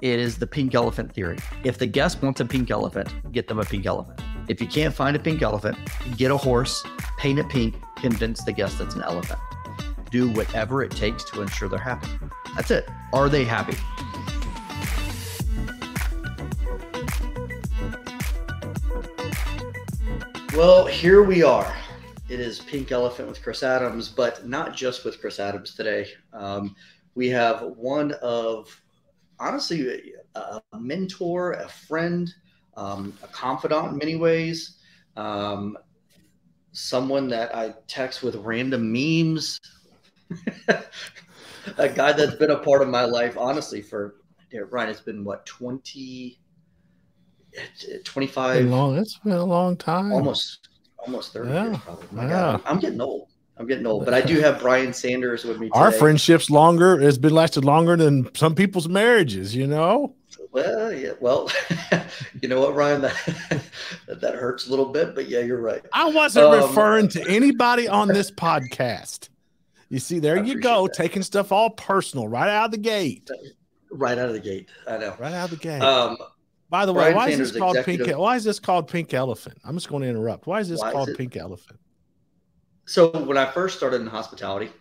It is the pink elephant theory. If the guest wants a pink elephant, get them a pink elephant. If you can't find a pink elephant, get a horse, paint it pink, convince the guest it's an elephant. Do whatever it takes to ensure they're happy. That's it. Are they happy? Well, here we are. It is Pink Elephant with Chris Adams, but not just with Chris Adams today. We have one of, honestly, a mentor, a friend, a confidant in many ways, someone that I text with random memes, a guy that's been a part of my life, honestly, for, Ryan, it's been what, 25? It's been a long time. Almost 30 years, probably. My God, I'm getting old. But I do have Brian Sanders with me today. Our friendship's longer. It's been lasted longer than some people's marriages, you know? Well, yeah. Well, you know what, Ryan? That hurts a little bit, but yeah, you're right. I wasn't referring to anybody on this podcast. You see, there you go, taking stuff all personal right out of the gate. Right out of the gate. I know. Right out of the gate. By the way, why is this called Pink? Why is this called Pink Elephant? I'm just going to interrupt. Why is this called Pink Elephant? So when I first started in hospitality,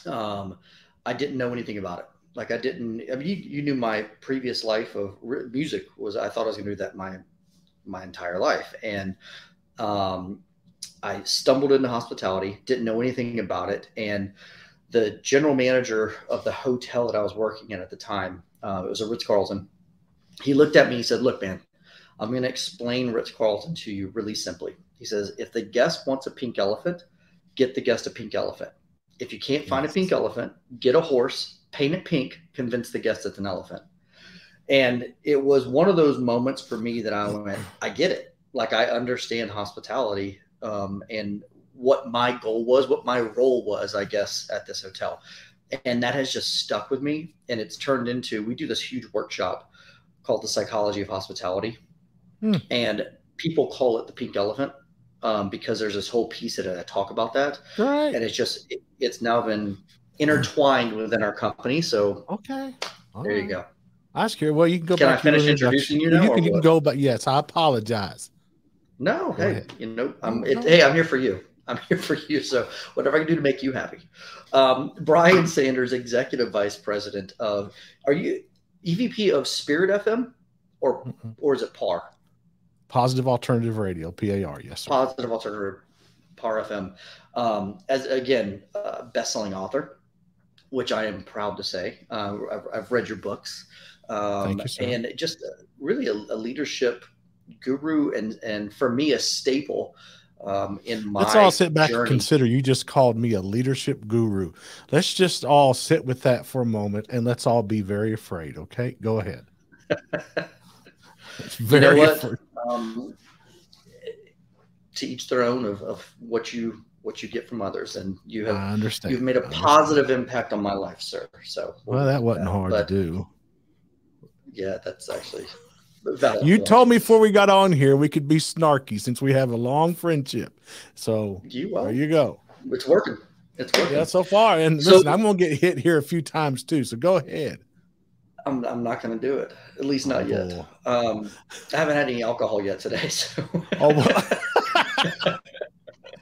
I didn't know anything about it. Like I mean, you knew my previous life of music I thought I was going to do that my entire life. And I stumbled into hospitality, didn't know anything about it. And the general manager of the hotel that I was working in at the time, it was a Ritz-Carlton. He looked at me, he said, "Look, man, I'm going to explain Ritz-Carlton to you really simply." He says, "If the guest wants a pink elephant, get the guest a pink elephant. If you can't find a pink elephant, get a horse, paint it pink, convince the guest it's an elephant." And it was one of those moments for me that I went, I get it. Like I understand hospitality and what my goal was, what my role was, I guess, at this hotel. And that has just stuck with me. And it's turned into, we do this huge workshop called The Psychology of Hospitality. And people call it the pink elephant. Because there's this whole piece of it. I talk about that. Right. And it's now been intertwined within our company. So okay. There you go. I was curious. Well, you can go Can back I finish introducing you now? You can go, but yes, I apologize. No, hey, I'm here for you. I'm here for you. So whatever I can do to make you happy. Brian Sanders, Executive Vice President of, are you EVP of Spirit FM or is it PAR? Positive Alternative Radio, PAR, yes, sir. Positive Alternative, PAR FM. As again, best-selling author, which I am proud to say. I've read your books, Thank you, sir. And just really a leadership guru, and for me a staple in my. Let's all sit back journey. And consider you just called me a leadership guru. Let's just all sit with that for a moment, and let's all be very afraid. Okay, go ahead. It's very to each their own of what you get from others, and you have. I understand. You've made a positive impact on my life, sir. So well, that wasn't hard to do. Yeah, that's actually valid. You told me before we got on here we could be snarky since we have a long friendship. So there you go. It's working. It's working. Yeah, so far. And listen, I'm gonna get hit here a few times too. So go ahead. I'm not going to do it. At least not yet. I haven't had any alcohol yet today. So.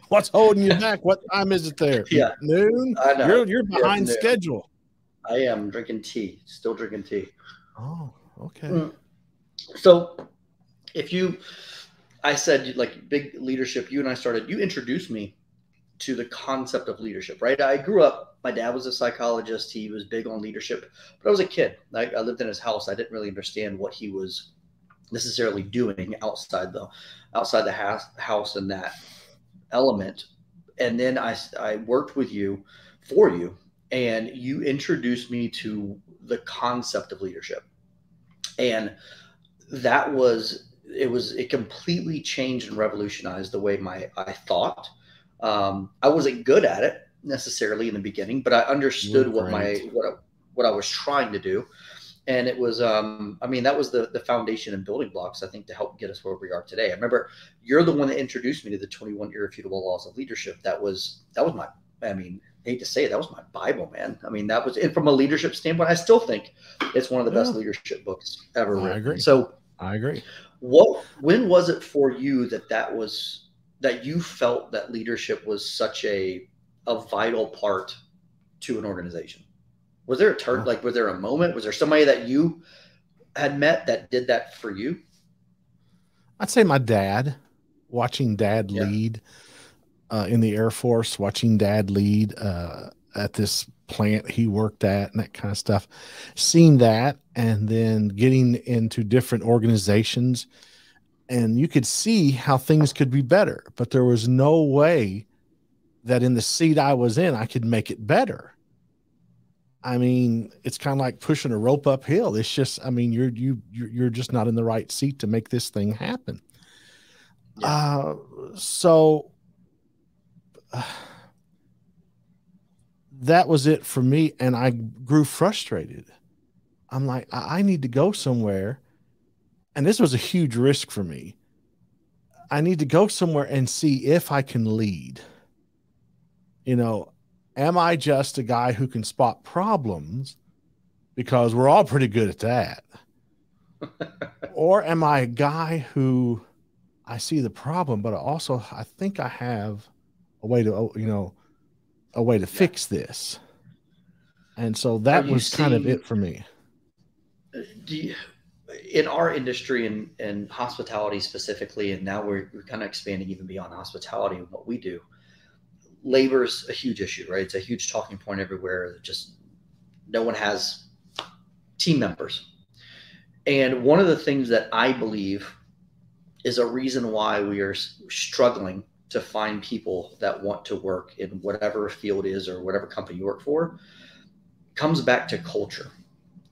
What's holding you back? What time is it there? Yeah. Noon? I know. You're behind schedule. I am drinking tea. Still drinking tea. Oh, okay. So I said, like, big leadership, you introduced me to the concept of leadership, right? I grew up, my dad was a psychologist. He was big on leadership, but I was a kid. I lived in his house. I didn't really understand what he was necessarily doing outside the house and that element. And then I worked with you for you, and you introduced me to the concept of leadership. And it completely changed and revolutionized the way I thought. I wasn't good at it necessarily in the beginning, but I understood what I was trying to do. And it was, that was the foundation and building blocks, I think, to help get us where we are today. I remember you're the one that introduced me to the 21 Irrefutable Laws of Leadership. That was hate to say it, that was my Bible, man. I mean, that was it from a leadership standpoint. I still think it's one of the best leadership books ever written. I agree. So I agree. When was it for you that you felt that leadership was such a vital part to an organization? Was there a turn? Like, was there a moment? Was there somebody that you had met that did that for you? I'd say my dad, watching dad lead in the Air Force, watching dad lead at this plant he worked at and that kind of stuff, seeing that, and then getting into different organizations, and you could see how things could be better, but there was no way that in the seat I was in, I could make it better. I mean, it's kind of like pushing a rope uphill. It's just, I mean, you're just not in the right seat to make this thing happen. Yeah. That was it for me. And I grew frustrated. I'm like, I need to go somewhere. And this was a huge risk for me. I need to go somewhere and see if I can lead. You know, am I just a guy who can spot problems, because we're all pretty good at that? Or am I a guy who I see the problem, but I think I have a way to fix this. And so that was kind of it for me. In our industry and hospitality specifically, and now we're kind of expanding even beyond hospitality and what we do, labor's a huge issue, right? It's a huge talking point everywhere. Just no one has team members. And one of the things that I believe is a reason why we are struggling to find people that want to work in whatever field is or whatever company you work for comes back to culture.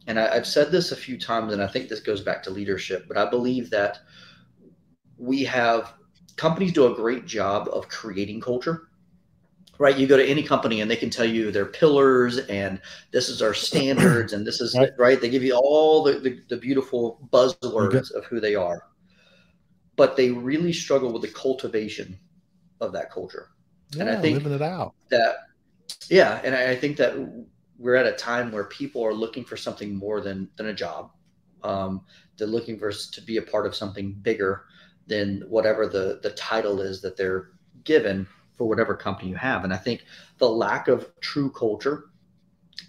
And I've said this a few times, and I think this goes back to leadership, but I believe that companies do a great job of creating culture. Right, you go to any company and they can tell you their pillars and this is our standards and this is right. They give you all the beautiful buzzwords of who they are, but they really struggle with the cultivation of that culture. Yeah, and I think living it out. And I think that we're at a time where people are looking for something more than a job. They're looking to be a part of something bigger than whatever the title is that they're given for whatever company you have. And I think the lack of true culture,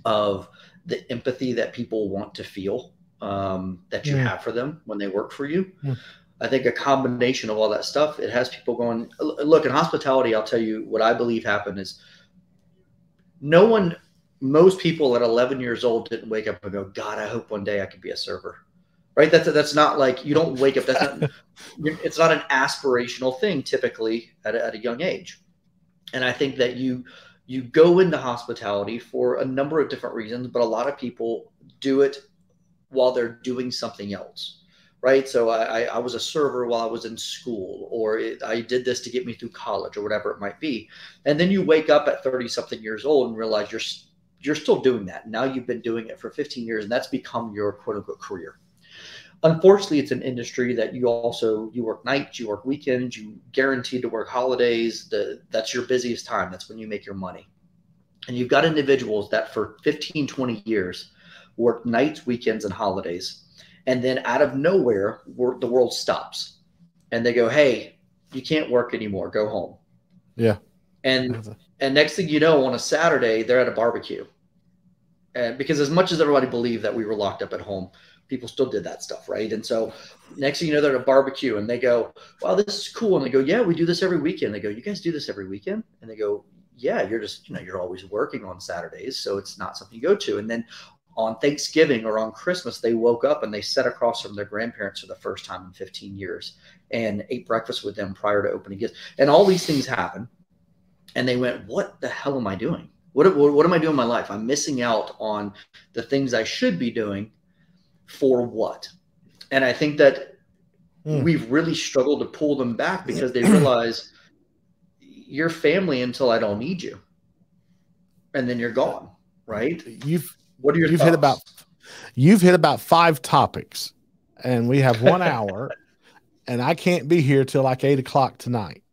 of the empathy that people want to feel that you have for them when they work for you. I think a combination of all that stuff, it has people going, look, in hospitality, I'll tell you what I believe happened is most people at 11 years old didn't wake up and go, God, I hope one day I could be a server. Right? That's not like, you don't wake up. It's not an aspirational thing typically at a young age. And I think that you go into hospitality for a number of different reasons, but a lot of people do it while they're doing something else, right? So I was a server while I was in school, or I did this to get me through college or whatever it might be. And then you wake up at 30-something years old and realize you're still doing that. Now you've been doing it for 15 years, and that's become your quote-unquote career. Unfortunately, it's an industry that you work nights, you work weekends, you guaranteed to work holidays. That's your busiest time. That's when you make your money. And you've got individuals that for 15, 20 years work nights, weekends, and holidays. And then out of nowhere, the world stops. And they go, hey, you can't work anymore. Go home. Yeah. And next thing you know, on a Saturday, they're at a barbecue. And because as much as everybody believed that we were locked up at home, people still did that stuff, right? And so next thing you know, they're at a barbecue and they go, wow, this is cool. And they go, yeah, we do this every weekend. They go, you guys do this every weekend? And they go, yeah, you're just, you're always working on Saturdays, so it's not something you go to. And then on Thanksgiving or on Christmas, they woke up and they sat across from their grandparents for the first time in 15 years and ate breakfast with them prior to opening gifts. And all these things happen. And they went, what the hell am I doing? What am I doing in my life? I'm missing out on the things I should be doing. For what? And I think that we've really struggled to pull them back because they realize you're family until I don't need you. And then you're gone, right? What are your thoughts? You've hit about 5 topics, and we have 1 hour, and I can't be here till like 8 o'clock tonight.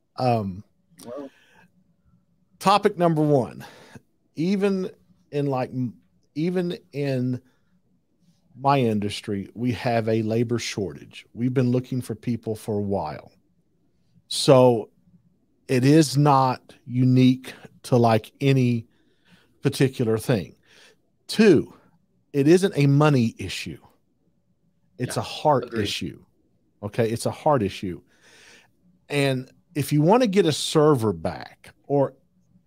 Topic number 1, even in like, even in my industry, we have a labor shortage. We've been looking for people for a while. So it is not unique to like any particular thing. Two, it isn't a money issue. It's Yeah, a heart agreed. issue. Okay. It's a heart issue. And if you want to get a server back, or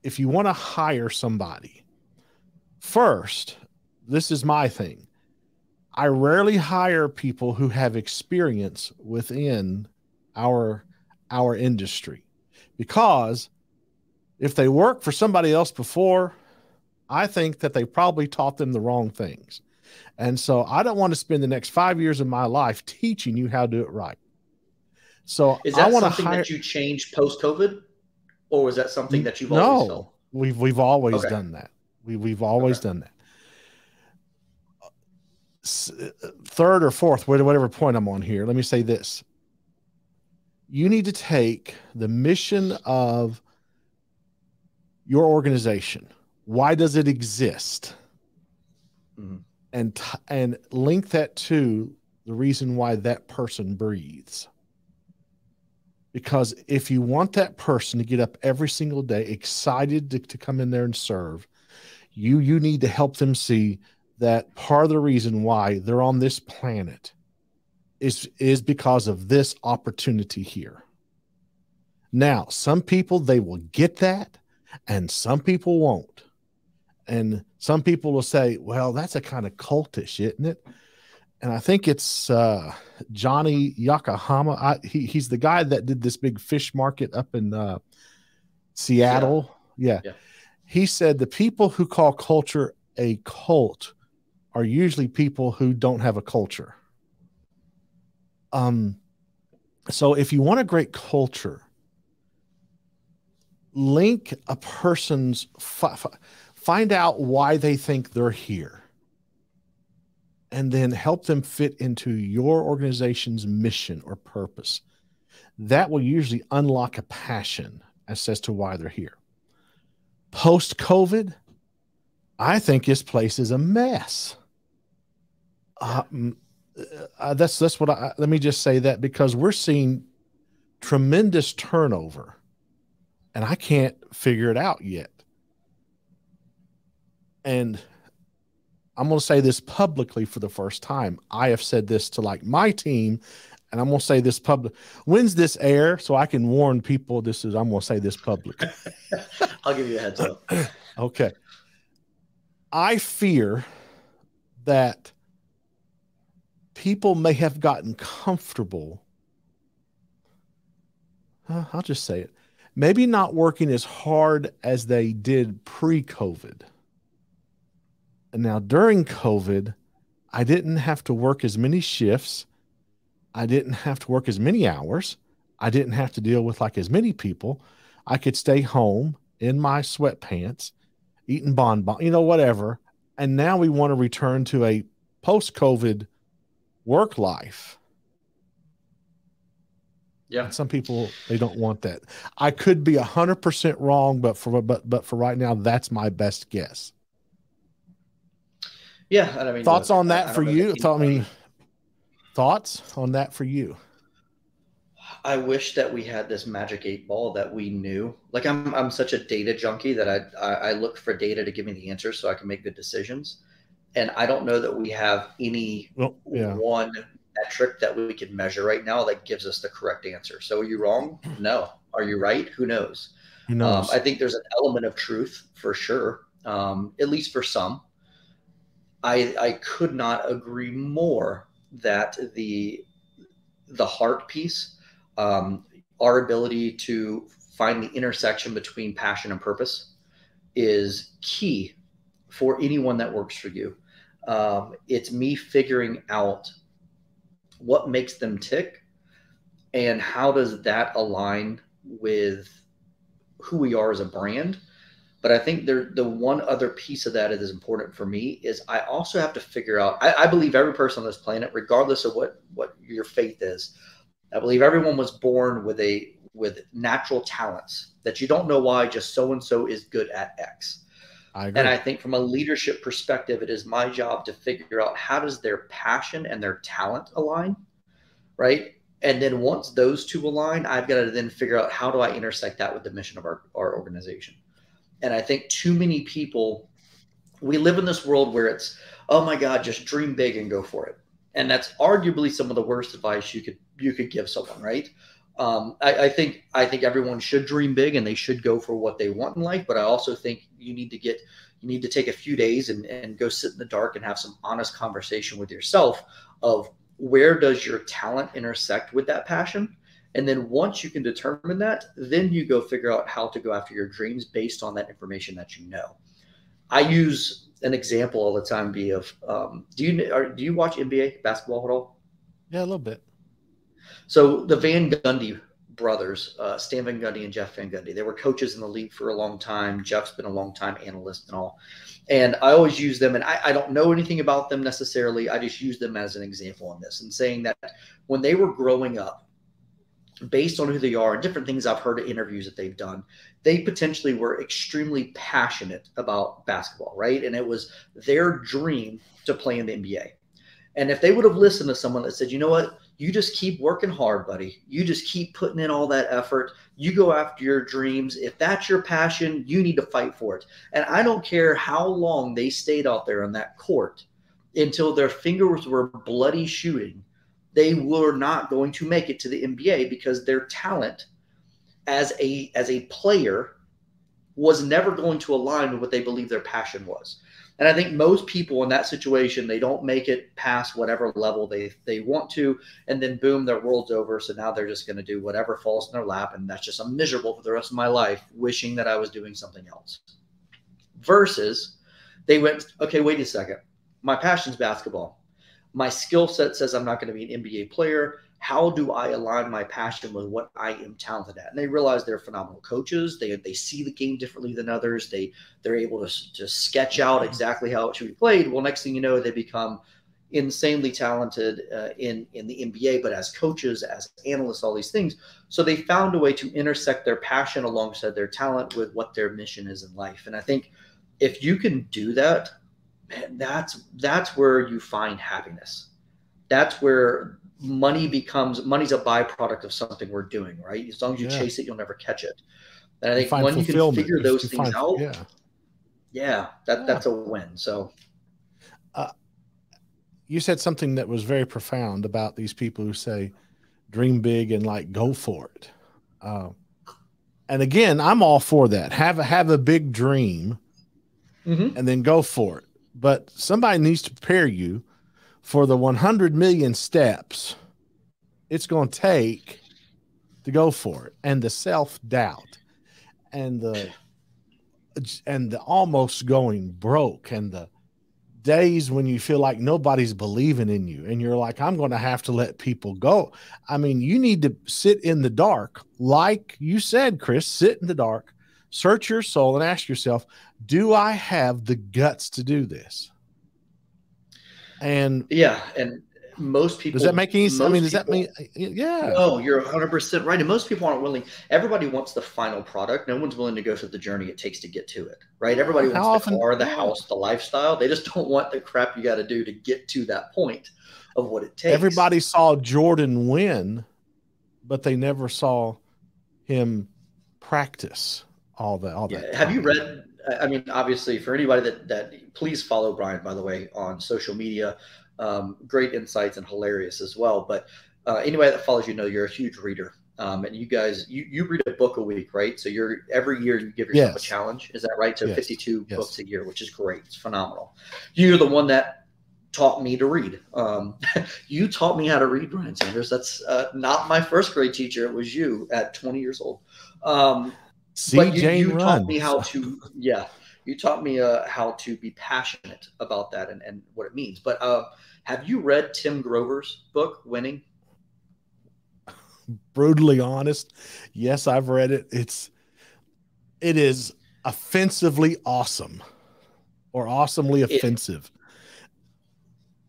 if you want to hire somebody, first, this is my thing. I rarely hire people who have experience within our our industry, because if they work for somebody else before, I think that they probably taught them the wrong things. And so I don't want to spend the next 5 years of my life teaching you how to do it right. So Is I that want to something hire. that you changed post COVID, or was that something that you've always felt? No, we've always Okay. done that. We've always Okay. done that. Third or fourth, whatever point I'm on here, let me say this. You need to take the mission of your organization. Why does it exist? Mm-hmm. And link that to the reason why that person breathes. Because if you want that person to get up every single day excited to come in there and serve, you need to help them see that part of the reason why they're on this planet is because of this opportunity here. Now, some people, they will get that, and some people won't. And some people will say, well, that's a kind of cultish, isn't it? And I think it's Johnny Yokohama. He's the guy that did this big fish market up in Seattle. Yeah. Yeah. He said the people who call culture a cult are usually people who don't have a culture. So if you want a great culture, link a person's, find out why they think they're here, and then help them fit into your organization's mission or purpose. That will usually unlock a passion as to why they're here. Post COVID, I think this place is a mess. That's what let me just say that, because we're seeing tremendous turnover, and I can't figure it out yet. And I'm going to say this publicly for the first time. I have said this to like my team, and I'm going to say this public. When's this air? So I can warn people. I'm going to say this publicly. I'll give you a heads up. Okay. I fear that people may have gotten comfortable. I'll just say it. Maybe not working as hard as they did pre-COVID. And now during COVID, I didn't have to work as many shifts. I didn't have to work as many hours. I didn't have to deal with like as many people. I could stay home in my sweatpants, eating bonbon, whatever. And now we want to return to a post-COVID work life. Yeah. And some people, they don't want that. I could be 100% wrong, but for right now, that's my best guess. Yeah, and I mean, thoughts look, on that for you? Thoughts on that for you? I wish that we had this magic 8 ball that we knew. Like I'm such a data junkie that I look for data to give me the answers so I can make good decisions. And I don't know that we have any one metric that we can measure right now that gives us the correct answer. So are you wrong? No. Are you right? Who knows? Who knows? I think there's an element of truth for sure, at least for some. I could not agree more that the heart piece, our ability to find the intersection between passion and purpose, is key for anyone that works for you. It's me figuring out what makes them tick and how does that align with who we are as a brand. But I think the one other piece of that that is important for me is I also have to figure out, I believe every person on this planet, regardless of what your faith is, I believe everyone was born with natural talents that you don't know why, just so-and-so is good at X. I And agree. I think from a leadership perspective, it is my job to figure out how does their passion and their talent align, right? And then once those two align, I've got to then figure out how do I intersect that with the mission of our organization. And I think too many people, we live in this world where it's, oh my God, just dream big and go for it. And that's arguably some of the worst advice you could give someone, right? I think everyone should dream big and they should go for what they want in life. But I also think you need to take a few days and go sit in the dark and have some honest conversation with yourself of where does your talent intersect with that passion. And then once you can determine that, then you go figure out how to go after your dreams based on that information that you know. I use an example all the time be of do you watch NBA basketball at all? Yeah, a little bit. So the Van Gundy brothers, Stan Van Gundy and Jeff Van Gundy, they were coaches in the league for a long time. Jeff's been a long time analyst and all. And I always use them, and I don't know anything about them necessarily. I just use them as an example on this and saying that when they were growing up, based on who they are and different things I've heard of interviews that they've done, they potentially were extremely passionate about basketball, right? And it was their dream to play in the NBA. And if they would have listened to someone that said, you know what, you just keep working hard, buddy. You just keep putting in all that effort. You go after your dreams. If that's your passion, you need to fight for it. And I don't care how long they stayed out there on that court until their fingers were bloody shooting, they were not going to make it to the NBA because their talent as a player was never going to align with what they believe their passion was. And I think most people in that situation, they don't make it past whatever level they want to, and then boom, their world's over. So now they're just going to do whatever falls in their lap, and that's just I'm miserable for the rest of my life, wishing that I was doing something else. Versus, they went, okay, wait a second, my passion's basketball. My skill set says I'm not going to be an NBA player. How do I align my passion with what I am talented at? And they realize they're phenomenal coaches. They see the game differently than others. They're able to sketch out exactly how it should be played. Well, next thing you know, they become insanely talented in the NBA, but as coaches, as analysts, all these things. So they found a way to intersect their passion alongside their talent with what their mission is in life. And I think if you can do that, man, that's where you find happiness. That's where money's a byproduct of something we're doing, right? As long as you Yeah. chase it, you'll never catch it. And I You think find when you can fulfillment. figure those You things find, out, yeah. yeah, Yeah. that's a win. So You said something that was very profound about these people who say, dream big and like go for it. And again, I'm all for that. Have a big dream and then go for it. But somebody needs to prepare you for the 100 million steps it's going to take to go for it, and the self-doubt and the almost going broke, and the days when you feel like nobody's believing in you and you're like, I'm going to have to let people go. I mean, you need to sit in the dark. Like you said, Chris, sit in the dark, search your soul and ask yourself, do I have the guts to do this? And yeah, and most people, does that make any sense? I mean, does that mean, yeah. No, you're 100% right. And most people aren't willing. Everybody wants the final product. No one's willing to go through the journey it takes to get to it, right? Everybody wants the car, the house, the lifestyle. They just don't want the crap you got to do to get to that point of what it takes. Everybody saw Jordan win, but they never saw him practice all that. Yeah. Have you read? I mean, obviously, for anybody that please follow Brian, by the way, on social media. Great insights and hilarious as well. But anybody that follows you know you're a huge reader. And you guys, you read a book a week, right? So every year you give yourself a challenge. Is that right? So 52 books a year, which is great. It's phenomenal. You're the one that taught me to read. You taught me how to read, Brian Sanders. That's not my first grade teacher. It was you at 20 years old. But you taught me how to, you taught me how to be passionate about that and what it means. But have you read Tim Grover's book, Winning? Brutally honest, yes, I've read it. It is offensively awesome, or awesomely offensive.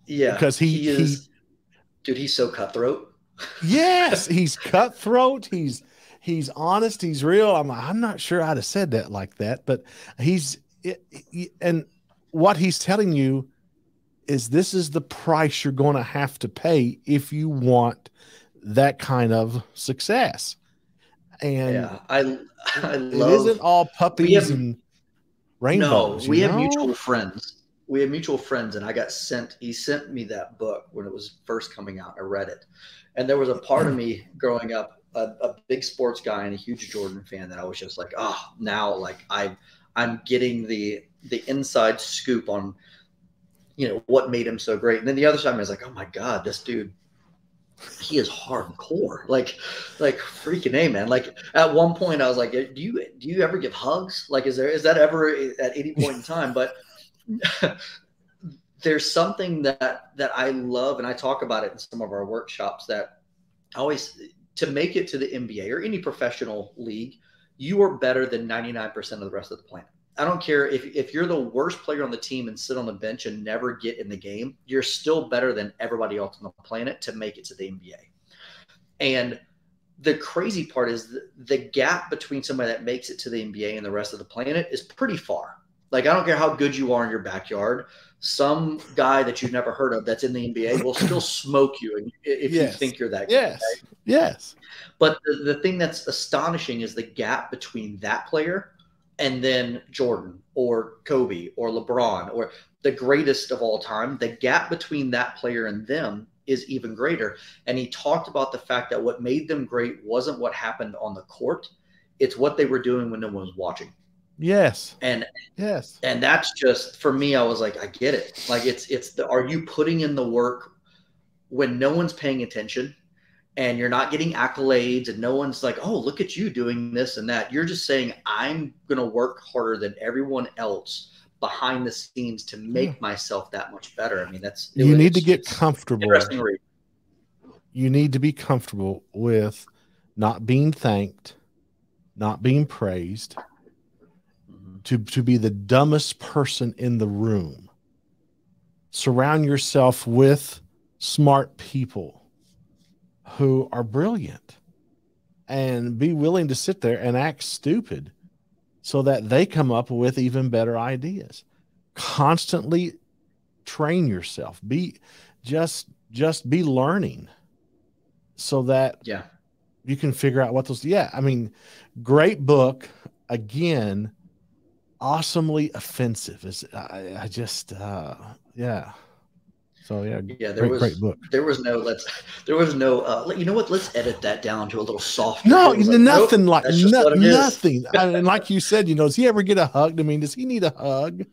Yeah, because he is, dude. He's so cutthroat. Yes, he's cutthroat. He's honest. He's real. I'm not sure I'd have said that like that, but he's and what he's telling you is this is the price you're going to have to pay if you want that kind of success. And yeah, I it love. isn't all puppies and rainbows. No, we have mutual friends. We have mutual friends, and he sent me that book when it was first coming out. I read it, and there was a part of me growing up, a big sports guy and a huge Jordan fan, that I was just like, oh, now like I'm getting the inside scoop on, what made him so great. And then the other side of me was like, oh my God, this dude, he is hardcore. Like freaking A, man. Like at one point I was like, do you ever give hugs? Like, is that ever at any point in time? But there's something that I love, and I talk about it in some of our workshops, that always, to make it to the NBA or any professional league, you are better than 99% of the rest of the planet. I don't care if you're the worst player on the team and sit on the bench and never get in the game, you're still better than everybody else on the planet to make it to the NBA. And the crazy part is the gap between somebody that makes it to the NBA and the rest of the planet is pretty far. Like, I don't care how good you are in your backyard, some guy that you've never heard of that's in the NBA will still smoke you if you think you're that good. Yes. Right? Yes. But the thing that's astonishing is the gap between that player and then Jordan or Kobe or LeBron or the greatest of all time. The gap between that player and them is even greater. And he talked about the fact that what made them great wasn't what happened on the court. It's what they were doing when no one was watching. Yes. And that's just, for me, I was like, I get it. Like, are you putting in the work when no one's paying attention and you're not getting accolades and no one's like, oh, look at you doing this and that. You're just saying, I'm going to work harder than everyone else behind the scenes to make myself that much better. I mean, you need to get comfortable. You need to be comfortable with not being thanked, not being praised, to be the dumbest person in the room. Surround yourself with smart people who are brilliant, and be willing to sit there and act stupid so that they come up with even better ideas. Constantly train yourself. Just be learning so that you can figure out what those. I mean, great book. Again, awesomely offensive. So great book. There was no, you know what? Let's edit that down to a little softer. No, nothing like nothing. And like you said, does he ever get a hug? I mean, does he need a hug?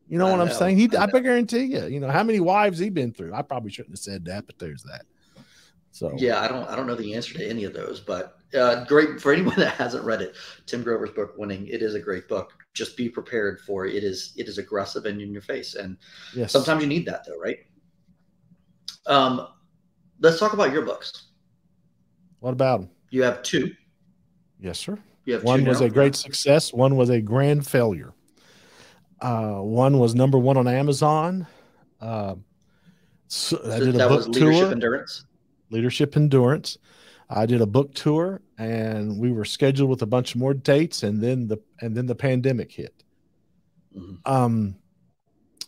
You know what I'm saying? I guarantee you, how many wives he been through. I probably shouldn't have said that, but there's that. So yeah, I don't know the answer to any of those, but great for anyone that hasn't read it. Tim Grover's book, Winning. It is a great book. Just be prepared for it. It is aggressive and in your face, and sometimes you need that, though, right? Let's talk about your books. What about them? You have two. Yes, sir. You have one two was a great success. One was a grand failure. One was #1 on Amazon. So I did a book tour. Leadership Endurance. I did a book tour, and we were scheduled with a bunch more dates, and then the pandemic hit. Mm-hmm.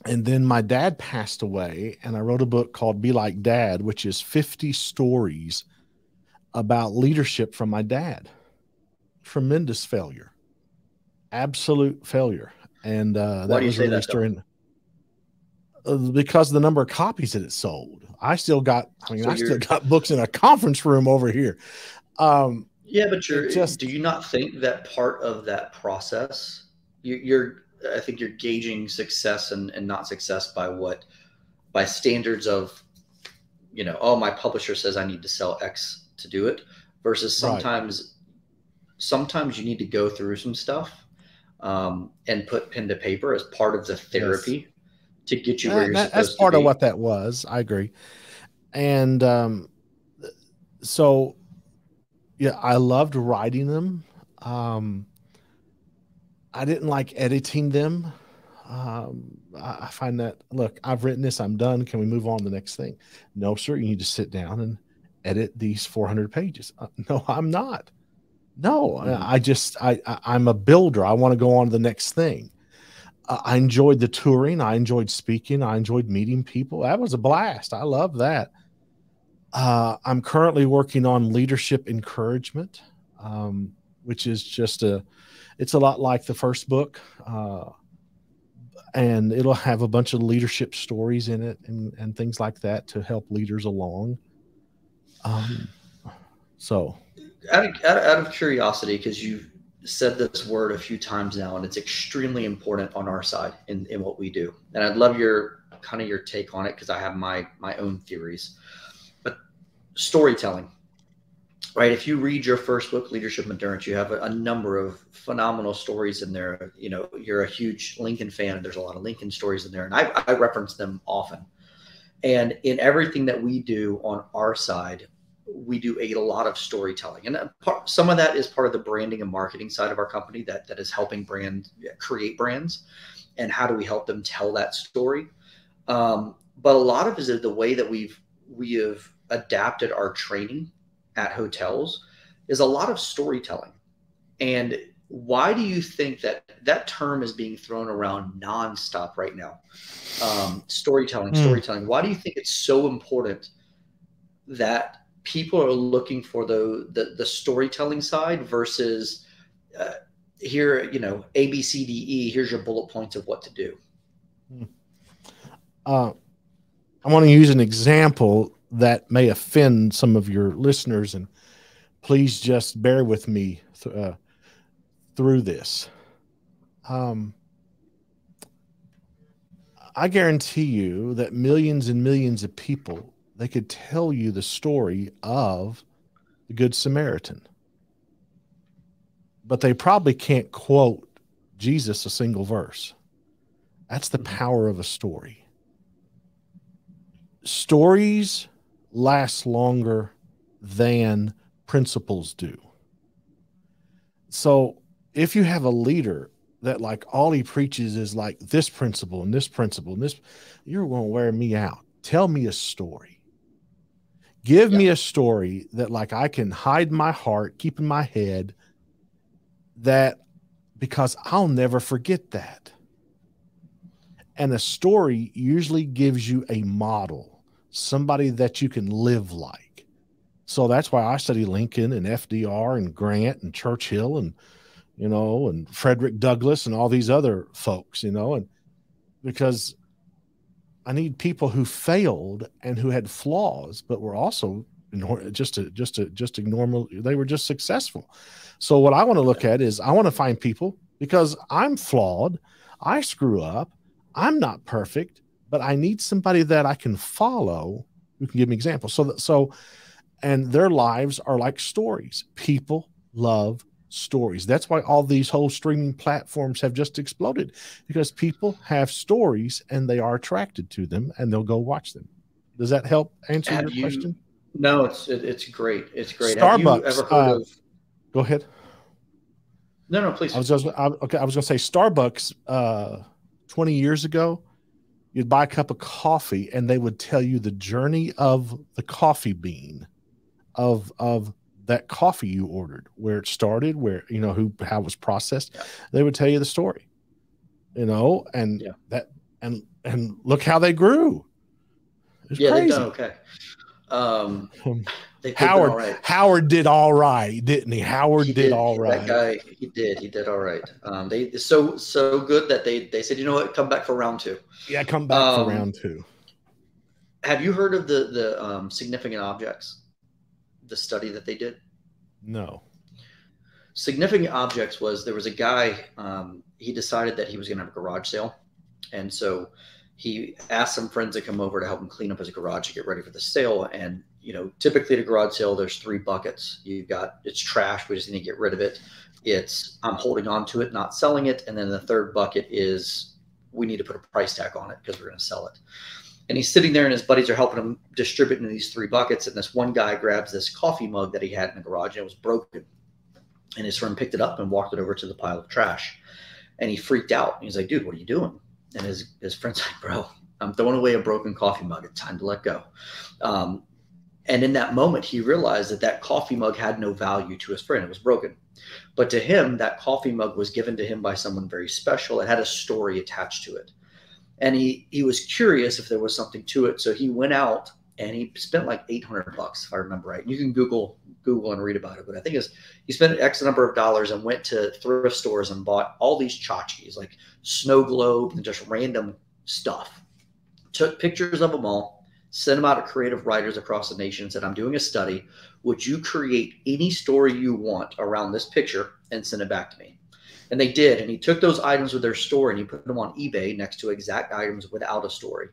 And then my dad passed away, and I wrote a book called Be Like Dad, which is 50 stories about leadership from my dad. Tremendous failure, absolute failure. And that was released during because of the number of copies that it sold. I still got books in a conference room over here. But do you not think that part of that process, I think you're gauging success and not success by standards of, my publisher says I need to sell X to do it, versus sometimes you need to go through some stuff and put pen to paper as part of the therapy to get you where you're supposed to be. That's part of what that was. I agree. And so, I loved writing them. I didn't like editing them. I find that, look, I've written this, I'm done. Can we move on to the next thing? No, sir. You need to sit down and edit these 400 pages. No, I'm not. No, I'm a builder. I want to go on to the next thing. I enjoyed the touring. I enjoyed speaking. I enjoyed meeting people. That was a blast. I love that. I'm currently working on leadership encouragement, which is it's a lot like the first book. And it'll have a bunch of leadership stories in it and things like that to help leaders along. So out of curiosity, because you've said this word a few times now, and it's extremely important on our side in what we do. And I'd love your take on it, because I have my own theories. But storytelling, right? If you read your first book, Leadership Endurance, you have a number of phenomenal stories in there. You know, you're a huge Lincoln fan, and there's a lot of Lincoln stories in there, and I reference them often. And in everything that we do on our side, we do a lot of storytelling, and some of that is part of the branding and marketing side of our company that is helping create brands, and how do we help them tell that story. But a lot of it is the way that we have adapted our training at hotels is a lot of storytelling. And why do you think that term is being thrown around nonstop right now? Storytelling. Why do you think it's so important that people are looking for the storytelling side versus here, A, B, C, D, E, here's your bullet points of what to do? I want to use an example that may offend some of your listeners, and please just bear with me through this. I guarantee you that millions and millions of people, they could tell you the story of the Good Samaritan, but they probably can't quote Jesus a single verse. That's the power of a story. Stories last longer than principles do. So if you have a leader that like all he preaches is like this principle and this principle and this, you're going to wear me out. Tell me a story. Give me a story that like I can hide my heart, keep in my head, that because I'll never forget that. And a story usually gives you a model, somebody that you can live like. So that's why I study Lincoln and FDR and Grant and Churchill and, and Frederick Douglass and all these other folks, and because I need people who failed and who had flaws, but were also just normal. They were just successful. So what I want to look at is I want to find people, because I'm flawed. I screw up. I'm not perfect, but I need somebody that I can follow who can give me examples. And their lives are like stories. People love stories. That's why all these whole streaming platforms have just exploded, because people have stories and they are attracted to them and they'll go watch them. Does that help answer your question? No, it's great. It's great. Starbucks. Have you ever heard of? Go ahead. No, please. I was going to say Starbucks. 20 years ago, you'd buy a cup of coffee and they would tell you the journey of the coffee bean, of that coffee you ordered, where it started, where, how it was processed. Yeah. They would tell you the story, and look how they grew. It was crazy. They've done okay. Howard did all right, didn't he? Howard did all right. That guy, he did all right. They so good that they said, you know what, come back for round 2. Yeah, come back for round 2. Have you heard of the significant objects? The study that they did? No. Significant objects there was a guy, he decided that he was going to have a garage sale. And so he asked some friends to come over to help him clean up his garage to get ready for the sale. And, typically at a garage sale, there's 3 buckets. It's trash. We just need to get rid of it. It's I'm holding on to it, not selling it. And then the third bucket is we need to put a price tag on it because we're going to sell it. And he's sitting there and his buddies are helping him distribute into these 3 buckets. And this one guy grabs this coffee mug that he had in the garage, and it was broken. And his friend picked it up and walked it over to the pile of trash. And he freaked out. He's like, dude, what are you doing? And his friend's like, bro, I'm throwing away a broken coffee mug. It's time to let go. And in that moment, he realized that coffee mug had no value to his friend. It was broken. But to him, that coffee mug was given to him by someone very special. It had a story attached to it. And he was curious if there was something to it. So he went out and he spent like $800, if I remember right. You can Google and read about it, but I think he spent X number of dollars and went to thrift stores and bought all these tchotchkes, like snow globes and just random stuff. Took pictures of them all, sent them out to creative writers across the nation, and said, I'm doing a study. Would you create any story you want around this picture and send it back to me? And they did. And he took those items with their story and he put them on eBay next to exact items without a story.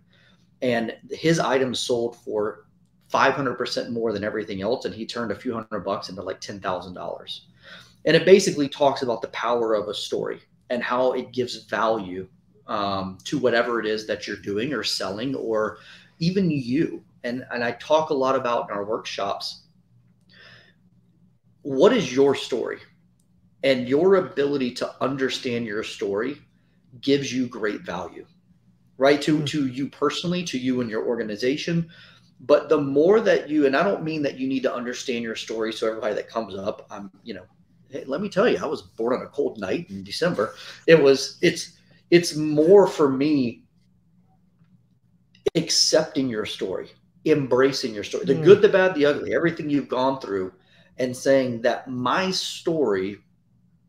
And his items sold for 500% more than everything else. And he turned a few $100 into like $10,000. And it basically talks about the power of a story and how it gives value to whatever it is that you're doing or selling, or even you. And I talk a lot about in our workshops, what is your story? And your ability to understand your story gives you great value, right? To you personally, to you and your organization. But the more that you, and I don't mean that you need to understand your story. So everybody that comes up, hey, let me tell you, I was born on a cold night in December. It's more for me accepting your story, embracing your story, the good, the bad, the ugly, everything you've gone through, and saying that my story,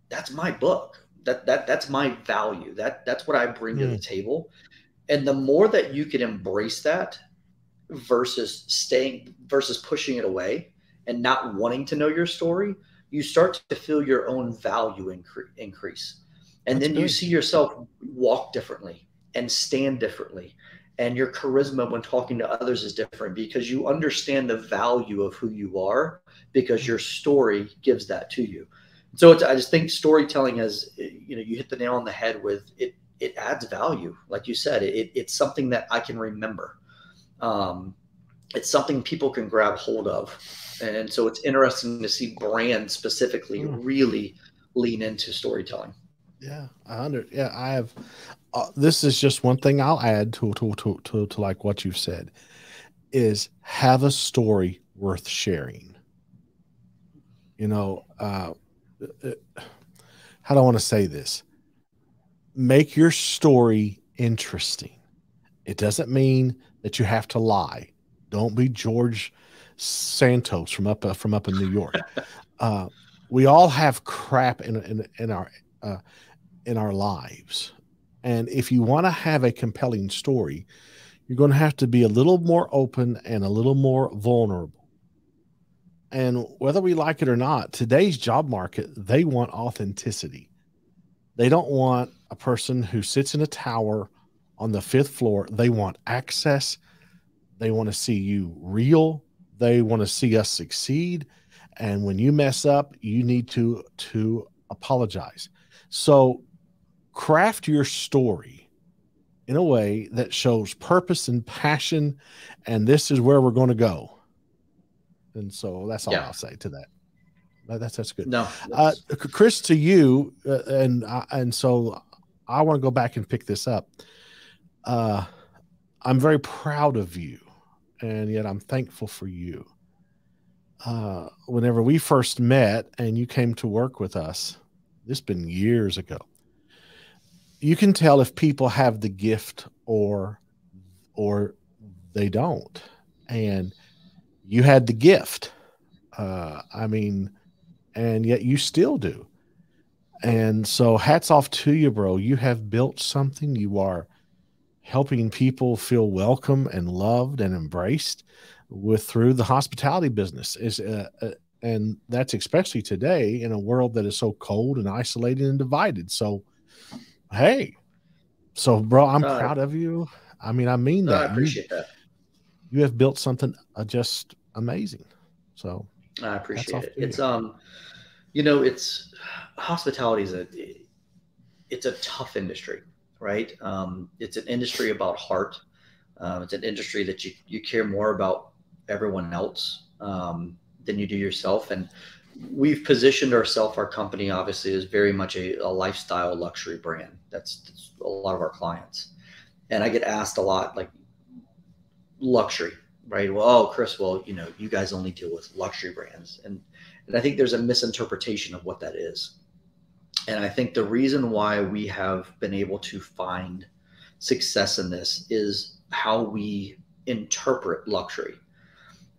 that's my book. That's my value. That's what I bring to the table. And the more that you can embrace that versus pushing it away and not wanting to know your story, you start to feel your own value increase. And then you see yourself walk differently and stand differently. And your charisma when talking to others is different because you understand the value of who you are because your story gives that to you. So I just think storytelling has, you hit the nail on the head with it. It adds value. Like you said, it's something that I can remember. It's something people can grab hold of. And so it's interesting to see brands specifically really lean into storytelling. Yeah, I have. This is just one thing I'll add to like what you've said is have a story worth sharing. How do I want to say this? Make your story interesting. It doesn't mean that you have to lie. Don't be George Santos from up in New York. We all have crap in our lives, and if you want to have a compelling story, you're going to have to be a little more open and a little more vulnerable. And whether we like it or not, today's job market, they want authenticity. They don't want a person who sits in a tower on the 5th floor. They want access. They want to see you real. They want to see us succeed. And when you mess up, you need to apologize. So craft your story in a way that shows purpose and passion. And this is where we're going to go. And so that's all I'll say to that. That's good. No, Chris, to you, and so I want to go back and pick this up. I'm very proud of you, and yet I'm thankful for you. Whenever we first met and you came to work with us, this has been years ago. You can tell if people have the gift or they don't, and you had the gift. And yet you still do. And so hats off to you, bro. You have built something. You are helping people feel welcome and loved and embraced through the hospitality business. And that's especially today in a world that is so cold and isolated and divided. So, hey, bro, I'm proud of you. I mean that. I appreciate that. You have built something just amazing. So I appreciate it. It's hospitality it's a tough industry, right? It's an industry about heart. It's an industry that you care more about everyone else than you do yourself. And we've positioned ourselves, our company obviously is very much a lifestyle luxury brand. That's a lot of our clients. And I get asked a lot, like, luxury, right? Well, oh, Chris, well, you guys only deal with luxury brands. And I think there's a misinterpretation of what that is. And I think the reason why we have been able to find success in this is how we interpret luxury.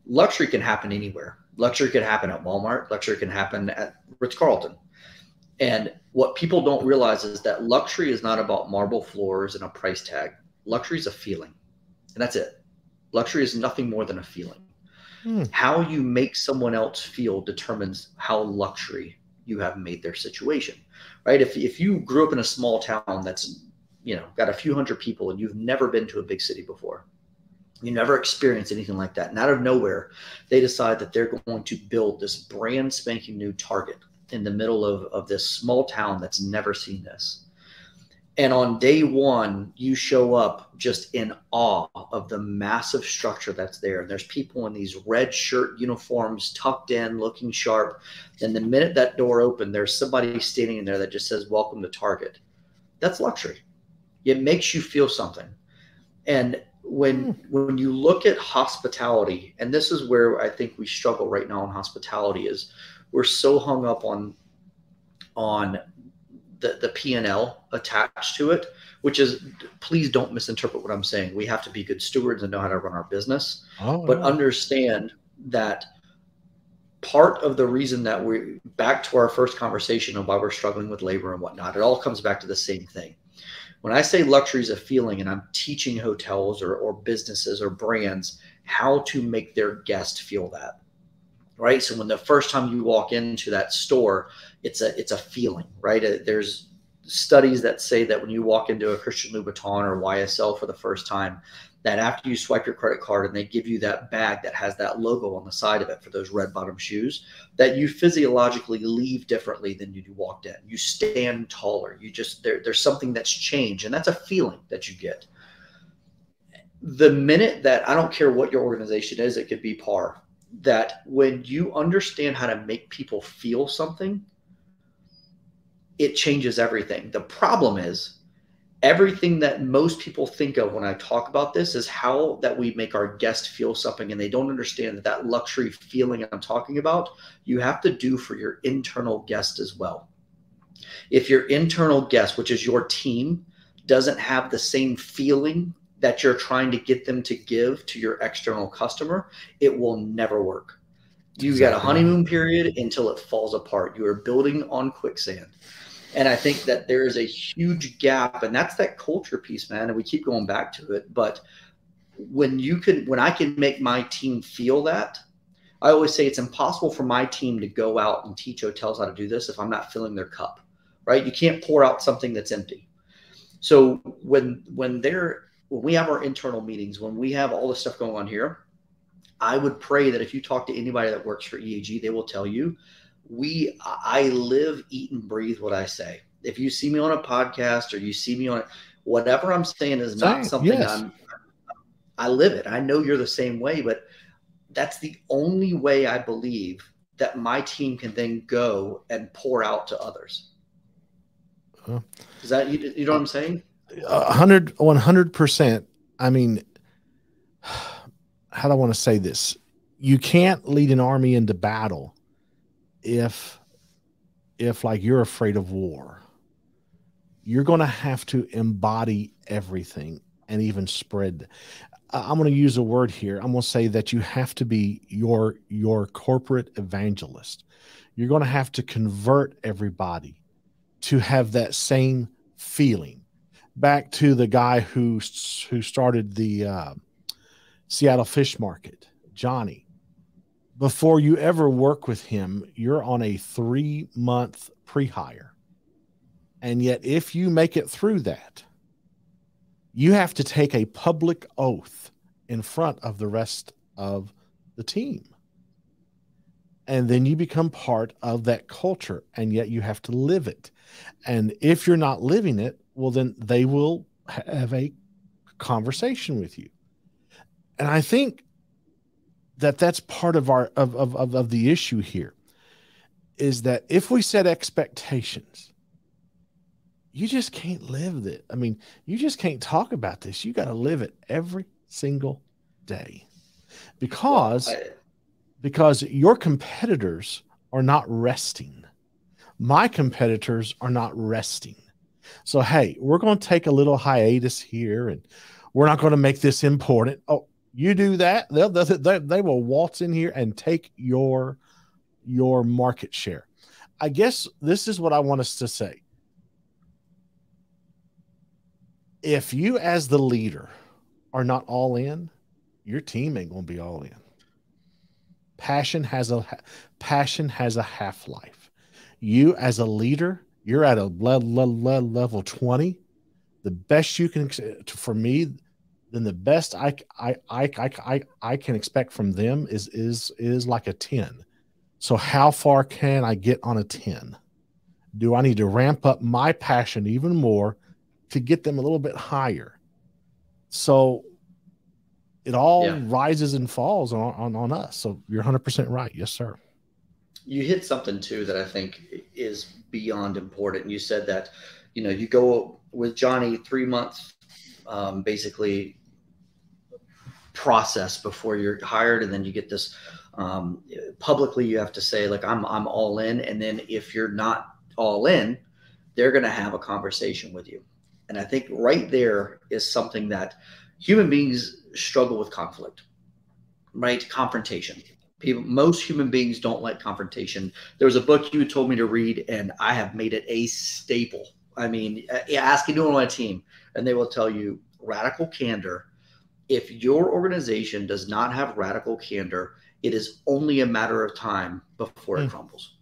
Luxury can happen anywhere. Luxury can happen at Walmart. Luxury can happen at Ritz-Carlton. And what people don't realize is that luxury is not about marble floors and a price tag. Luxury is a feeling, and that's it. Luxury is nothing more than a feeling. How you make someone else feel determines how luxury you have made their situation, right? If you grew up in a small town that's, got a few hundred people and you've never been to a big city before, you never experienced anything like that, and out of nowhere, they decide that they're going to build this brand spanking new Target in the middle of this small town that's never seen this. And on day one, you show up just in awe of the massive structure that's there. And there's people in these red shirt uniforms, tucked in, looking sharp. And the minute that door opened, there's somebody standing in there that just says, "Welcome to Target." That's luxury. It makes you feel something. And when you look at hospitality, and this is where I think we struggle right now in hospitality, is we're so hung up on the P&L attached to it, which is, please don't misinterpret what I'm saying. We have to be good stewards and know how to run our business, but understand that part of the reason that we're back to our first conversation of why we're struggling with labor and whatnot, it all comes back to the same thing. When I say luxury is a feeling, and I'm teaching hotels or businesses or brands how to make their guest feel that, right? So when the first time you walk into that store, it's a feeling, right? There's studies that say that when you walk into a Christian Louboutin or YSL for the first time, that after you swipe your credit card and they give you that bag that has that logo on the side of it for those red bottom shoes, that you physiologically leave differently than you walked in. You stand taller. There's something that's changed, and that's a feeling that you get. The minute that, I don't care what your organization is, it could be PAR, that when you understand how to make people feel something, it changes everything. The problem is, everything that most people think of when I talk about this is how that we make our guest feel something, and they don't understand that luxury feeling I'm talking about, you have to do for your internal guest as well. If your internal guest, which is your team, doesn't have the same feeling that you're trying to get them to give to your external customer, it will never work. You got a honeymoon period until it falls apart. You are building on quicksand. And I think that there is a huge gap, and that's that culture piece, man. And we keep going back to it. But when I can make my team feel that, I always say it's impossible for my team to go out and teach hotels how to do this if I'm not filling their cup, right? You can't pour out something that's empty. So when we have our internal meetings, when we have all this stuff going on here, I would pray that if you talk to anybody that works for EAG, they will tell you, I live, eat, and breathe what I say. If you see me on a podcast or you see me on whatever I'm saying is not something I live it. I know you're the same way, but that's the only way I believe that my team can then go and pour out to others. Is that, you know what I'm saying? 100%. I mean, how do I want to say this? You can't lead an army into battle if like you're afraid of war. You're going to have to embody everything and even spread. I'm going to use a word here. I'm going to say that you have to be your corporate evangelist. You're going to have to convert everybody to have that same feeling. Back to the guy who started the Seattle Fish Market, Johnny. Before you ever work with him, you're on a 3-month pre-hire. And yet, if you make it through that, you have to take a public oath in front of the rest of the team. And then you become part of that culture, and yet you have to live it. And if you're not living it, well, then they will have a conversation with you. And I think that's part of of the issue here, is that if we set expectations, you just can't live it. I mean, you just can't talk about this. You got to live it every single day. Well, because your competitors are not resting. My competitors are not resting. So, hey, we're going to take a little hiatus here and we're not going to make this important. Oh, you do that, they will waltz in here and take your market share. I guess this is what I want us to say. If you as the leader are not all in, your team ain't going to be all in. Passion has a half-life. You as a leader, you're at a level 20. The best you can, for me, then the best I can expect from them is like a 10. So how far can I get on a 10? Do I need to ramp up my passion even more to get them a little bit higher? So it all rises and falls on us. So you're 100% right. Yes, sir. You hit something too that I think is beyond important. You said that, you go with Johnny 3 months, basically process before you're hired. And then you get this, publicly, you have to say like, I'm all in. And then if you're not all in, they're going to have a conversation with you. And I think right there is something that human beings struggle with: conflict, right? Confrontation. Most human beings don't like confrontation. There was a book you told me to read, and I have made it a staple. I mean, ask anyone on my team, and they will tell you radical candor. If your organization does not have radical candor, it is only a matter of time before it crumbles.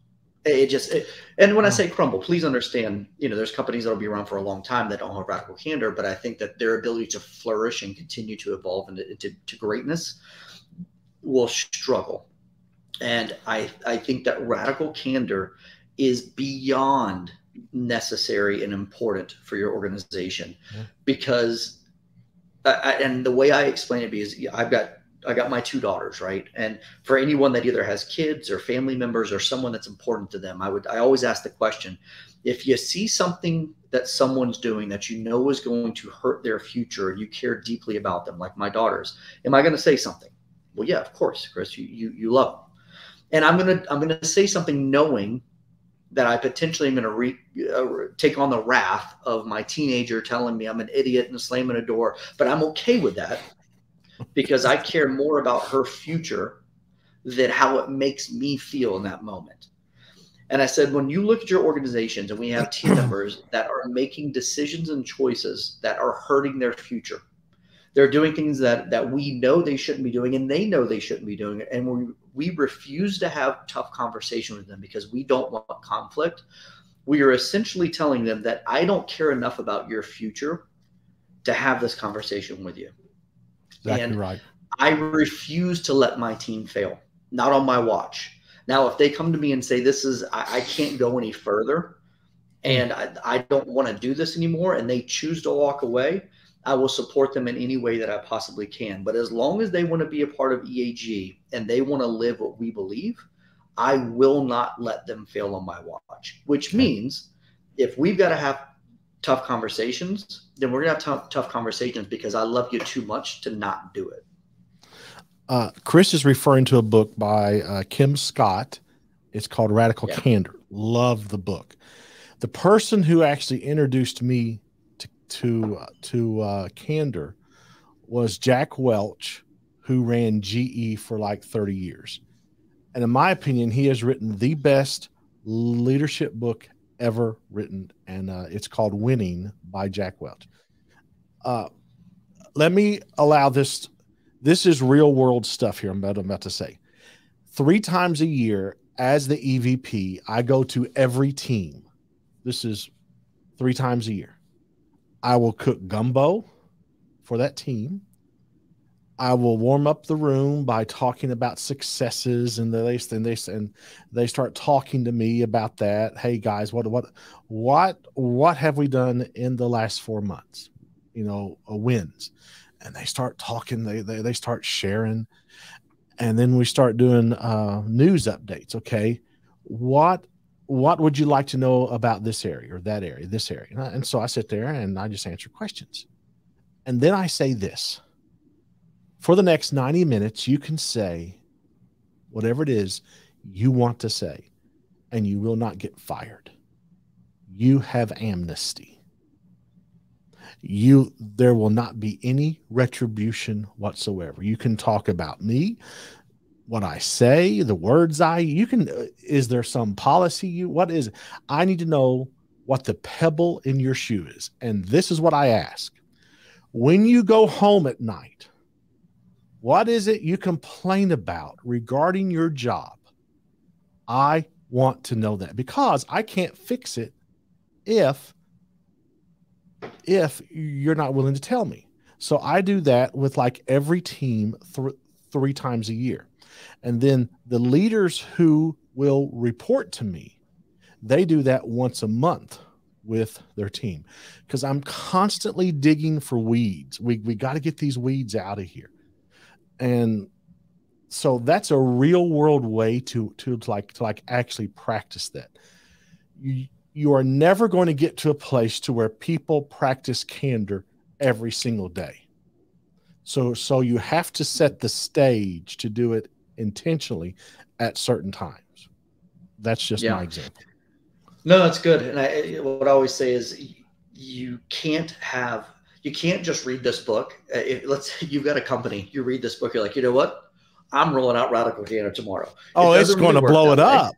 And when I say crumble, please understand, there's companies that'll be around for a long time that don't have radical candor, but I think that their ability to flourish and continue to evolve into greatness will struggle. And I think that radical candor is beyond necessary and important for your organization, because and the way I explain it is I got my 2 daughters, right? And for anyone that either has kids or family members or someone that's important to them, I always ask the question: if you see something that someone's doing that is going to hurt their future, you care deeply about them, like my daughters, am I going to say something? Well, yeah, of course, Chris, you love them. And I'm going to say something knowing that I potentially am going to take on the wrath of my teenager telling me I'm an idiot and slamming a door, but I'm okay with that because I care more about her future than how it makes me feel in that moment. And I said, when you look at your organizations and we have team members that are making decisions and choices that are hurting their future, they're doing things that we know they shouldn't be doing, and they know they shouldn't be doing it. And we refuse to have tough conversation with them because we don't want conflict. We are essentially telling them that I don't care enough about your future to have this conversation with you. Exactly, and right. I refuse to let my team fail, not on my watch. Now, if they come to me and say, I can't go any further and I don't want to do this anymore, and they choose to walk away, I will support them in any way that I possibly can. But as long as they want to be a part of EAG and they want to live what we believe, I will not let them fail on my watch, which means if we've got to have tough conversations, then we're going to have tough conversations because I love you too much to not do it. Chris is referring to a book by Kim Scott. It's called Radical Candor. Love the book. The person who actually introduced me to candor was Jack Welch, who ran GE for like 30 years. And in my opinion, he has written the best leadership book ever written. And it's called Winning by Jack Welch. Let me allow this. This is real world stuff here. I'm about to say 3 times a year as the EVP, I go to every team. This is 3 times a year. I will cook gumbo for that team. I will warm up the room by talking about successes, and they start talking to me about that. Hey guys, what have we done in the last 4 months? Wins. And they start talking. They start sharing, and then we start doing news updates. Okay, what would you like to know about this area or that area, this area? And so I sit there and I just answer questions. And then I say this: for the next 90 minutes, you can say whatever it is you want to say, and you will not get fired. You have amnesty. There will not be any retribution whatsoever. You can talk about me, what I say, the words is there some policy what is it? I need to know what the pebble in your shoe is. And this is what I ask. When you go home at night, what is it you complain about regarding your job? I want to know that, because I can't fix it if you're not willing to tell me. So I do that with like every team 3 times a year. And then the leaders who will report to me, they do that once a month with their team, because I'm constantly digging for weeds. We got to get these weeds out of here. And so that's a real world way to actually practice that. You are never going to get to a place to where people practice candor every single day. So you have to set the stage to do it intentionally at certain times. That's just my example. No, that's good. And what I always say is you can't just read this book. Let's say you've got a company, you read this book, you're like, you know what? I'm rolling out Radical Candor tomorrow. Oh, it's going to blow it up.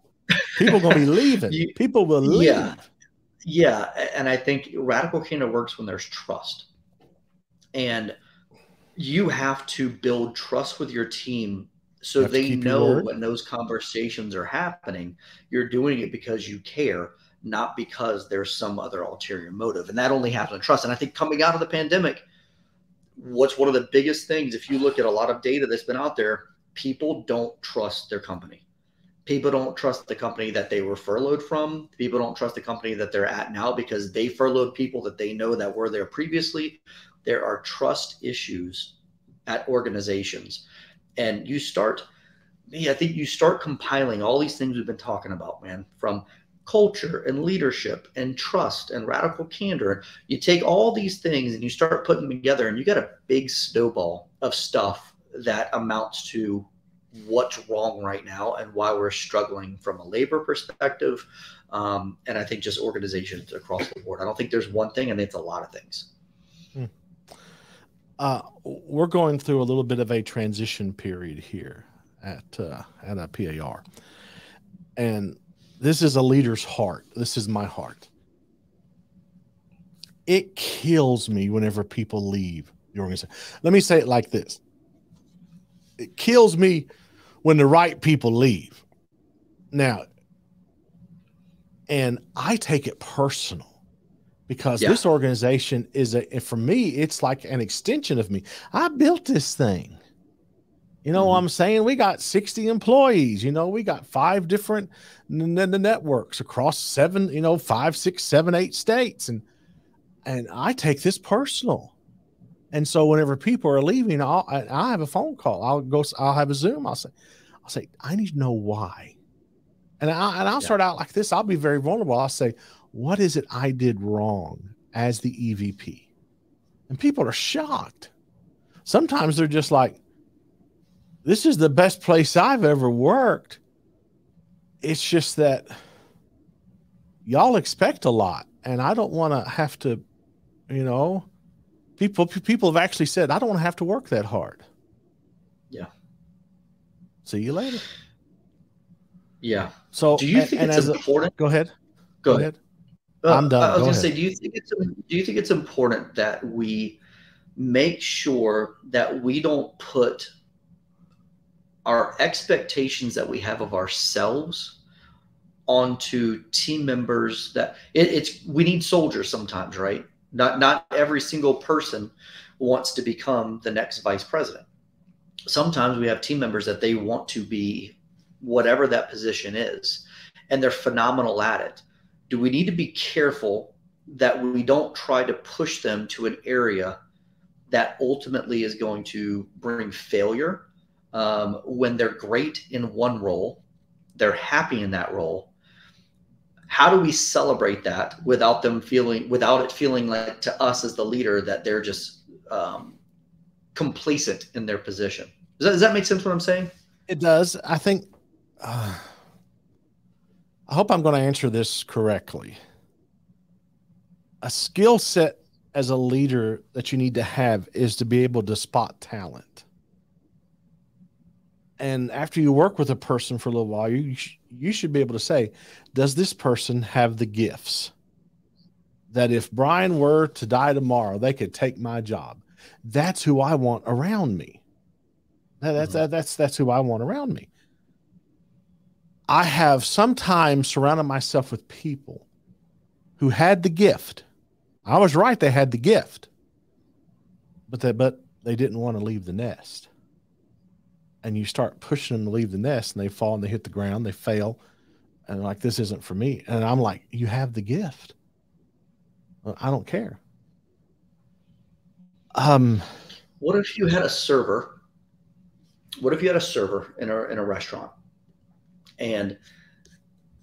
People are going to be leaving. People will leave. Yeah. And I think Radical Candor works when there's trust. And you have to build trust with your team so they know when those conversations are happening, you're doing it because you care, not because there's some other ulterior motive. And that only happens in trust. And I think coming out of the pandemic, what's one of the biggest things, if you look at a lot of data that's been out there, people don't trust their company. People don't trust the company that they were furloughed from. People don't trust the company that they're at now because they furloughed people that they know that were there previously. There are trust issues at organizations. And I think you start compiling all these things we've been talking about, man, from culture and leadership and trust and radical candor. You take all these things and you start putting them together, and you got a big snowball of stuff that amounts to what's wrong right now and why we're struggling from a labor perspective. And I think just organizations across the board. I don't think there's one thing, and it's a lot of things. We're going through a little bit of a transition period here at a PAR. And this is a leader's heart. This is my heart. It kills me whenever people leave the organization. Let me say it like this. It kills me when the right people leave. Now, and I take it personal because this organization for me, it's like an extension of me. I built this thing. You know what I'm saying? We got 60 employees. You know, we got 5 different networks across 5, 6, 7, 8 states. And I take this personal. And so whenever people are leaving, I'll have a phone call. I'll have a Zoom. I'll say, I need to know why. And I'll start out like this. I'll be very vulnerable. I'll say, what is it I did wrong as the EVP? And people are shocked. Sometimes they're just like, this is the best place I've ever worked. It's just that y'all expect a lot. And I don't want to have to, people have actually said, I don't want to have to work that hard. Yeah. See you later. Yeah. So do you think it's important? Go ahead. Go ahead. I'm done. I was going to say, do you think it's important that we make sure that we don't put our expectations that we have of ourselves onto team members? That we need soldiers sometimes, right? Not every single person wants to become the next vice president. Sometimes we have team members that they want to be whatever that position is, and they're phenomenal at it. Do we need to be careful that we don't try to push them to an area that ultimately is going to bring failure? When they're great in one role, they're happy in that role. How do we celebrate that without it feeling like to us as the leader that they're just complacent in their position. Does that make sense what I'm saying? It does. I think, I hope I'm going to answer this correctly. A skill set as a leader that you need to have is to be able to spot talent. And after you work with a person for a little while, you should be able to say, does this person have the gifts that if Brian were to die tomorrow, they could take my job? That's who I want around me. That's who I want around me. I have sometimes surrounded myself with people who had the gift. I was right; they had the gift, but they didn't want to leave the nest. And you start pushing them to leave the nest, and they fall and they hit the ground, they fail, and like, this isn't for me. And I'm like, you have the gift. I don't care. What if you had a server? What if you had a server in a restaurant, and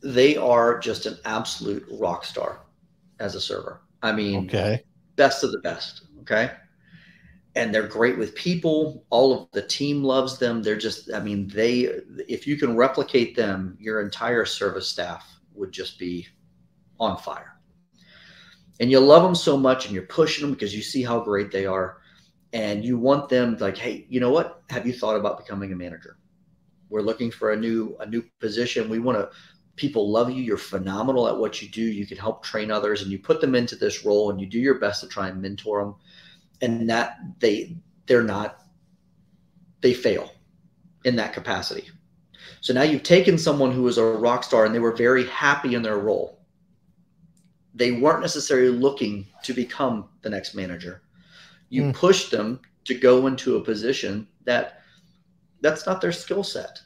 they are just an absolute rock star as a server? I mean, okay, best of the best. Okay. And they're great with people. All of the team loves them. They're just, I mean, if you can replicate them, your entire service staff would just be on fire. And you love them so much, and you're pushing them because you see how great they are. And you want them like, hey, you know what? Have you thought about becoming a manager? We're looking for a new position. We want to, people love you. You're phenomenal at what you do. You can help train others, and you put them into this role, and you do your best to try and mentor them. And that they fail in that capacity. So now you've taken someone who was a rock star and they were very happy in their role. They weren't necessarily looking to become the next manager. You pushed them to go into a position that's not their skill set.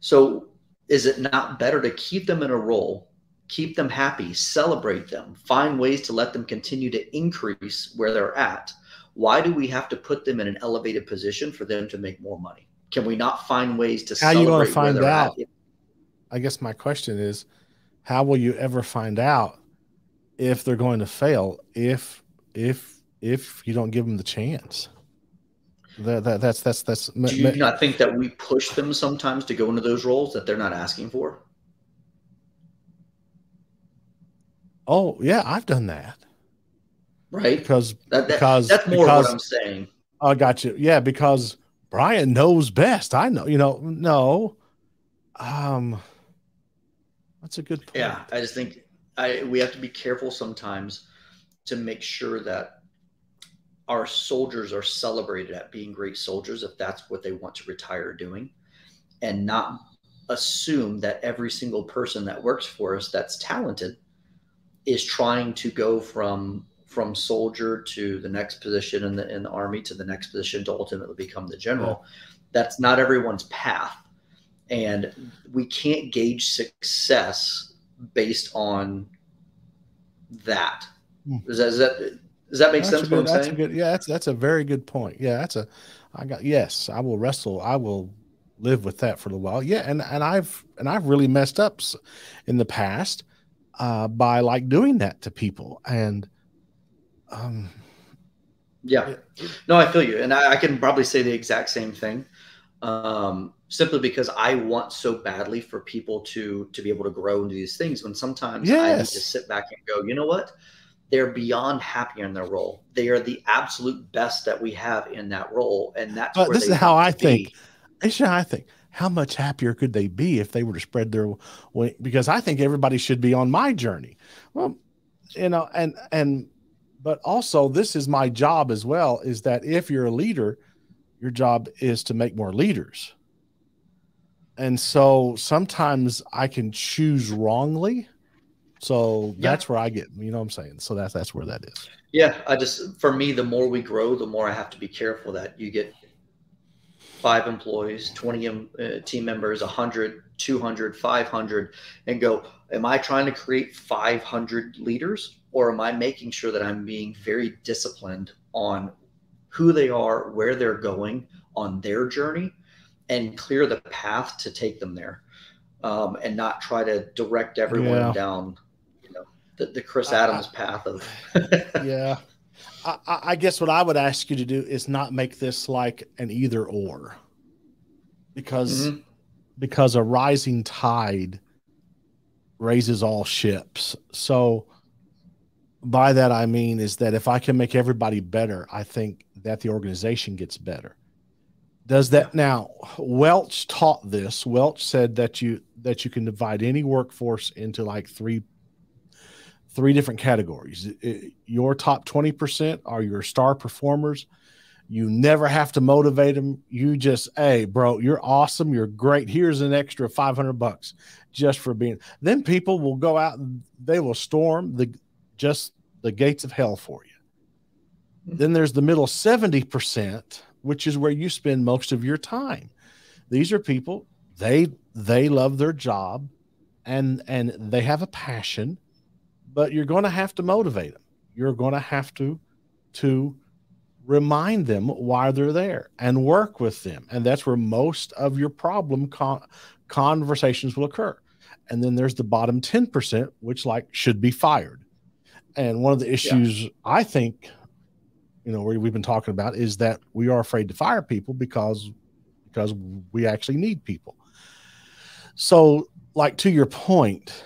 So is it not better to keep them in a role, keep them happy, celebrate them, find ways to let them continue to increase where they're at? Why do we have to put them in an elevated position for them to make more money? Can we not find ways to how are you going to celebrate where find they're out? at? I guess my question is, how will you ever find out if they're going to fail if you don't give them the chance? That's. Do you not think that we push them sometimes to go into those roles that they're not asking for? Oh yeah, I've done that. Right? Because that's more what I'm saying. I got you. Yeah, because Brian knows best. I know, no. That's a good point. Yeah, I just think we have to be careful sometimes to make sure that our soldiers are celebrated at being great soldiers if that's what they want to retire doing, and not assume that every single person that works for us that's talented is trying to go from soldier to the next position in the Army to the next position to ultimately become the general. Yeah. That's not everyone's path. And we can't gauge success based on that. Does that make sense? What I'm saying? That's a very good point. Yeah, yes, I will wrestle. I will live with that for a little while. Yeah. And I've really messed up in the past by like doing that to people. And yeah, no, I feel you. And I can probably say the exact same thing. Simply because I want so badly for people to be able to grow into these things, when sometimes I need to sit back and go, you know what? They're beyond happy in their role. They are the absolute best that we have in that role. And that's where this is how I think. This is how I think. How much happier could they be if they were to spread their way? Because I think everybody should be on my journey. Well, but also this is my job as well, is that if you're a leader, your job is to make more leaders. And so sometimes I can choose wrongly. So that's where I get, you know what I'm saying? So that's where that is. Yeah. For me, the more we grow, the more I have to be careful that you get 5 employees, 20 team members, 100, 200, 500, and go, am I trying to create 500 leaders, or am I making sure that I'm being very disciplined on who they are, where they're going on their journey, and clear the path to take them there, and not try to direct everyone down, the Chris Adams path of. Yeah. I guess what I would ask you to do is not make this like an either or, because a rising tide raises all ships. So by that I mean is that if I can make everybody better, I think that the organization gets better. Does that now? Welch taught this. Welch said that you can divide any workforce into like three different categories. Your top 20% are your star performers. You never have to motivate them. You just, hey, bro, you're awesome. You're great. Here's an extra $500 just for being. Then people will go out and they will storm the gates of hell for you. Then there's the middle 70%, which is where you spend most of your time. These are people, they love their job and they have a passion, but you're going to have to motivate them. You're going to have to remind them why they're there and work with them. And that's where most of your problem conversations will occur. And then there's the bottom 10%, which like should be fired. And one of the issues I think, we've been talking about is that we are afraid to fire people because we actually need people. So like to your point,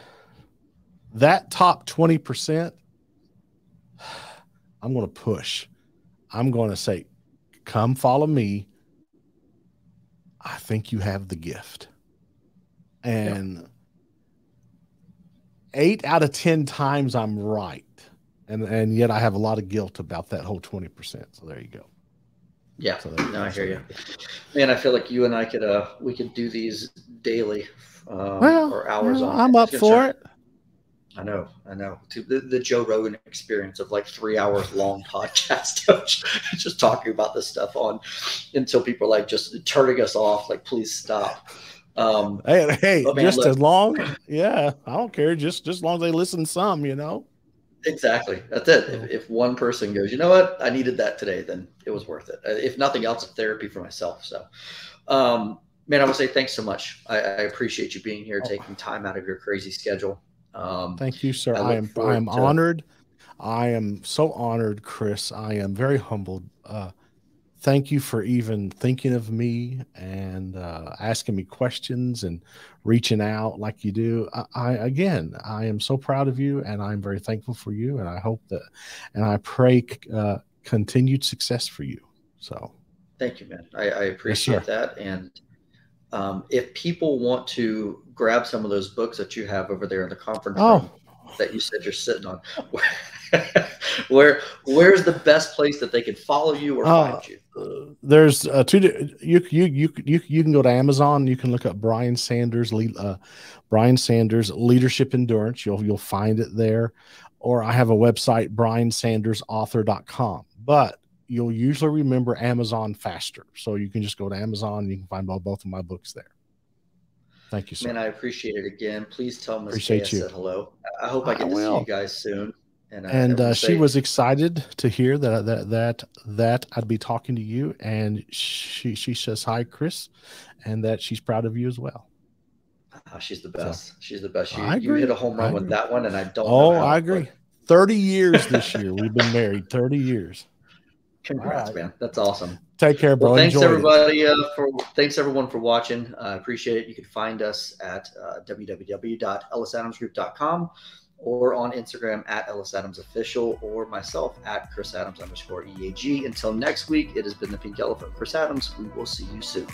that top 20%, I'm going to push. I'm going to say, come follow me. I think you have the gift. And 8 out of 10 times I'm right. And yet I have a lot of guilt about that whole 20%. So there you go. Yeah, so no, I hear you. Man, I feel like you and I we could do these daily or hours on. I'm up for it. I know. The Joe Rogan experience of like 3 hours long podcast, just talking about this stuff until people are like just turning us off. Like, please stop. Hey, man, just as long. Yeah, I don't care. Just as long as they listen some, Exactly. That's it. If one person goes, you know what, I needed that today, then it was worth it. If nothing else, it's therapy for myself. So, man, I would say thanks so much. I appreciate you being here, taking time out of your crazy schedule. Thank you, sir. I am honored. I am so honored, Chris. I am very humbled. Thank you for even thinking of me and asking me questions and reaching out like you do. I am so proud of you, and I'm very thankful for you. And I hope and I pray continued success for you. So, thank you, man. I appreciate that. And if people want to grab some of those books that you have over there in the conference room that you said you're sitting on, where's the best place that they can follow you or find you? There's you can go to Amazon. You can look up Brian Sanders Leadership Endurance. You'll find it there. Or I have a website, briansandersauthor.com. But you'll usually remember Amazon faster. So you can just go to Amazon and you can find both of my books there. Thank you, sir. Man, I appreciate it again. Please tell Ms. Kay I said hello. I hope I get to see you guys soon. And she was excited to hear that I'd be talking to you. And she says, hi, Chris, and that she's proud of you as well. She's the best. So, she's the best. You hit a home run with that one, and I don't know. Oh, I agree. 30 years this year. We've been married 30 years. Congrats, man. That's awesome. Take care, bro. Well, thanks everybody thanks everyone for watching. I appreciate it. You can find us at www.ellisadamsgroup.com or on Instagram at EllisAdamsOfficial or myself at ChrisAdams_EAG. Until next week, it has been the Pink Elephant, Chris Adams. We will see you soon.